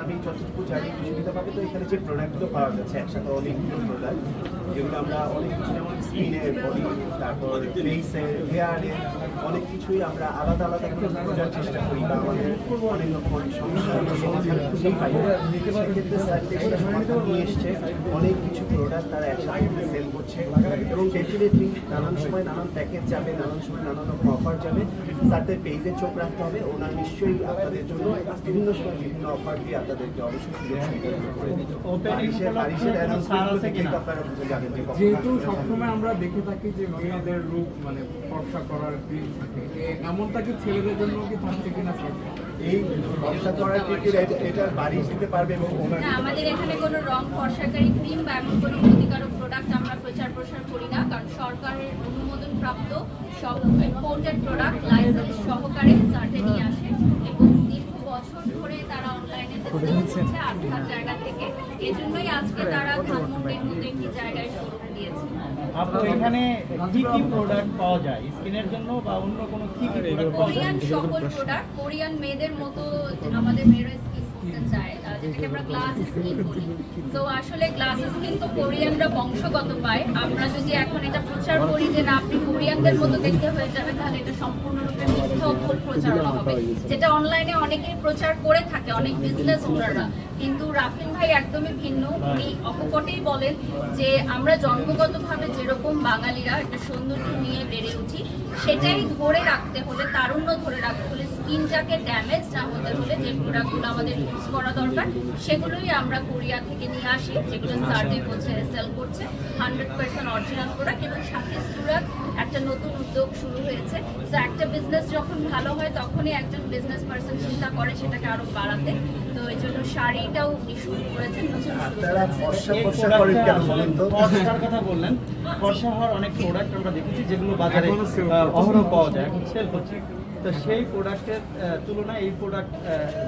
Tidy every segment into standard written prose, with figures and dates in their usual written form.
আমি যতটুকু জানি সুবিধাভাবে তো এখানে যে প্রোডাক্টগুলো পাওয়া যাচ্ছে একসাথে অনেকগুলো প্রোডাক্ট যেগুলো আমরা অনেক কিছু যেমন স্কিনের বডি তারপর ফেসের হেয়ারের অনেক কিছুই আমরা আলাদা আলাদা করে বোঝার চেষ্টা করি বা আমাদের অনেক রকম সমস্যার সমাধান খুঁজেই পাই সেক্ষেত্রে সার্টিফিকেশন সমাধান নিয়ে এসছে অনেক কিছু প্রোডাক্ট তারা একসাথে সেল করছে এবং ডেফিনেটলি নানান সময় নানান প্যাকেজ যাবে নানান সময় নানান রকম অফার যাবে তাদের পেজে চোখ রাখতে হবে ওনার নিশ্চয়ই আপনাদের জন্য বিভিন্ন সময় বিভিন্ন অফার দিয়ে আপনাদেরকে অবশ্যই সুযোগ সুবিধা করে দিত পারিসের অ্যানাউন্সমেন্ট থেকে আপনারা বুঝে যাবেন যেহেতু সবসময় আমরা দেখে থাকি যে মেয়েদের রূপ মানে ফর্সা করার ক্রিম থাকে এমনটা কি ছেলেদের জন্য কি থাকছে কিনা এই ফর্সা করার এটা বাড়ি দিতে পারবে এবং না আমাদের এখানে কোনো রং ফর্সাকারী ক্রিম বা এমন কোনো ক্ষতিকারক প্রোডাক্ট আমরা প্রচার প্রসার করি না কারণ সরকারের অনুমোদন প্রাপ্ত সব ইম্পোর্টেড প্রোডাক্ট লাইসেন্স সহকারে চার্টে নিয়ে আসে এবং দীর্ঘ বছর ধরে তারা অনলাইনে করছে আস্থার জায়গা থেকে এজন্যই আজকে তারা ধানমন্ডির মতো একটি জায়গায় শোরুম দিয়েছে। আপু এখানে কি কি প্রোডাক্ট পাওয়া যায় স্কিনের জন্য বা অন্য কোনো কি কি প্রোডাক্ট পাওয়া যায়? কোরিয়ান সকল প্রোডাক্ট কোরিয়ান মেয়েদের মতো আমাদের মেয়েরা স্কিন করতে চায় যেটাকে আমরা গ্লাস স্কিন বলি। তো আসলে গ্লাস স্কিন তো কোরিয়ানরা বংশগত পায়। আমরা যদি এখন এটা প্রচার করি যে না আপনি কোরিয়ানদের মতো দেখতে হয়ে যাবে তাহলে এটা সম্পূর্ণরূপে মিথ্যা ভুল প্রচারণা হবে, যেটা অনলাইনে অনেকেই প্রচার করে থাকে অনেক বিজনেস ওনাররা। কিন্তু রাফিন ভাই একদমই ভিন্ন, উনি অকপটেই বলেন যে আমরা জন্মগতভাবে যেরকম বাঙালিরা একটা সৌন্দর্য নিয়ে বেড়ে উঠি সেটাই ধরে রাখতে হলে তারুণ্য ধরে রাখতে হলে স্কিনটাকে ড্যামেজ না হতে হলে যে প্রোডাক্টগুলো আমাদের ইউজ করা দরকার সেগুলোই আমরা কোরিয়া থেকে নিয়ে আসি, যেগুলো সার্টিফ হচ্ছে সেল করছে 100% অরিজিনাল প্রোডাক্ট। এবং সাথে সুরাত একটা নতুন উদ্যোগ শুরু হয়েছে। তো একটা বিজনেস যখন ভালো হয় তখনই একজন বিজনেস পার্সন চিন্তা করে সেটাকে আরো বাড়াতে। তো এই জন্য শাড়িটাও উনি শুরু করেছেন। আপনারা ফর্সা করেন কেন বলেন তো? ফর্সার কথা বললেন, ফর্সা হওয়ার অনেক প্রোডাক্ট আমরা দেখেছি যেগুলো বাজারে অহরহ পাওয়া যায়, এখন সেল হচ্ছে। তো সেই প্রোডাক্টের তুলনায় এই প্রোডাক্ট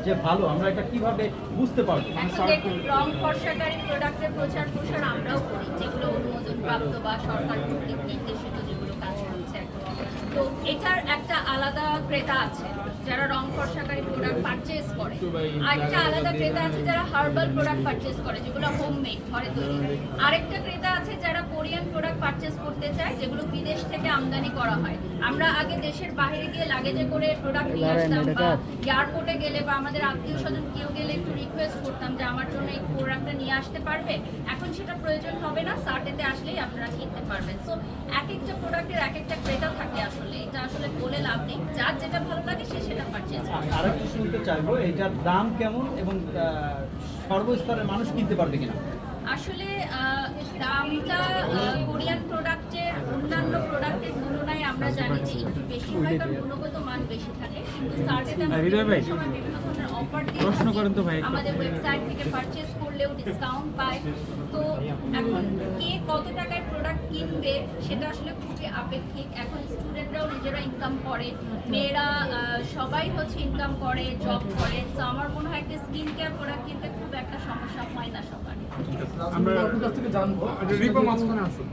যে ভালো আমরা এটা কিভাবে বুঝতে পারবো? এখন দেখুন রং ফর্সাকারী প্রোডাক্টের প্রচার প্রসার আমরাও করি, যেগুলো অনুমোদন প্রাপ্ত বা সরকার কর্তৃক নির্দেশিত যেগুলো কাজ করছে। তো এটার একটা আলাদা ক্রেতা আছে যারা রং ফর্সাকারী প্রোডাক্ট পারচেজ করে, আরেকটা আলাদা ক্রেতা আছে যারা হার্বাল প্রোডাক্ট পারচেজ করে যেগুলো হোমমেড ঘরে তৈরি, আরেকটা ক্রেতা আছে যারা কোরিয়ান প্রোডাক্ট পারচেজ করতে চায় যেগুলো বিদেশ থেকে আমদানি করা হয়। আমরা আগে দেশের বাইরে গিয়ে লাগেজে করে প্রোডাক্ট নিয়ে আসতাম বা এয়ারপোর্টে গেলে বা আমাদের আত্মীয় স্বজন কেউ গেলে একটু রিকোয়েস্ট করতাম যে আমার জন্য এই প্রোডাক্টটা নিয়ে আসতে পারবে। এখন সেটা প্রয়োজন হবে না, সার্টেতে আসলেই আপনারা কিনতে পারবেন। সো এক একটা প্রোডাক্টের এক একটা ক্রেতা থাকে, আসলে এটা আসলে বলে লাভ নেই, যার যেটা ভালো লাগে সে সেটা পারচেজ করে। আরেকটু শুনতে চাইবো এটার দাম কেমন এবং সর্বস্তরের মানুষ কিনতে পারবে কিনা? আসলে দামটা কোরিয়ান প্রোডাক্টের অন্যান্য প্রোডাক্টের তুলনায় আমরা জানি যে একটু বেশি হয় কারণ গুণগত মান বেশি থাকে। কিন্তু সার্টেতে আমরা বিভিন্ন সময় বিভিন্ন ধরনের অফার দিয়ে আমাদের ওয়েবসাইট থেকে পারচেজ করলেও ডিসকাউন্ট পায়। তো এখন কে কত টাকায় প্রোডাক্ট কিনবে সেটা আসলে খুবই আপেক্ষিক। এখন স্টুডেন্টরাও নিজেরা ইনকাম করে, মেয়েরা সবাই হচ্ছে ইনকাম করে, জব করে। তো আমার মনে হয় একটা স্কিন কেয়ার প্রোডাক্ট কিনতে খুব একটা সমস্যা হয় না সবার। আমরা আপনার কাছ থেকে জানবো রিপা মাঝখানে আসুন।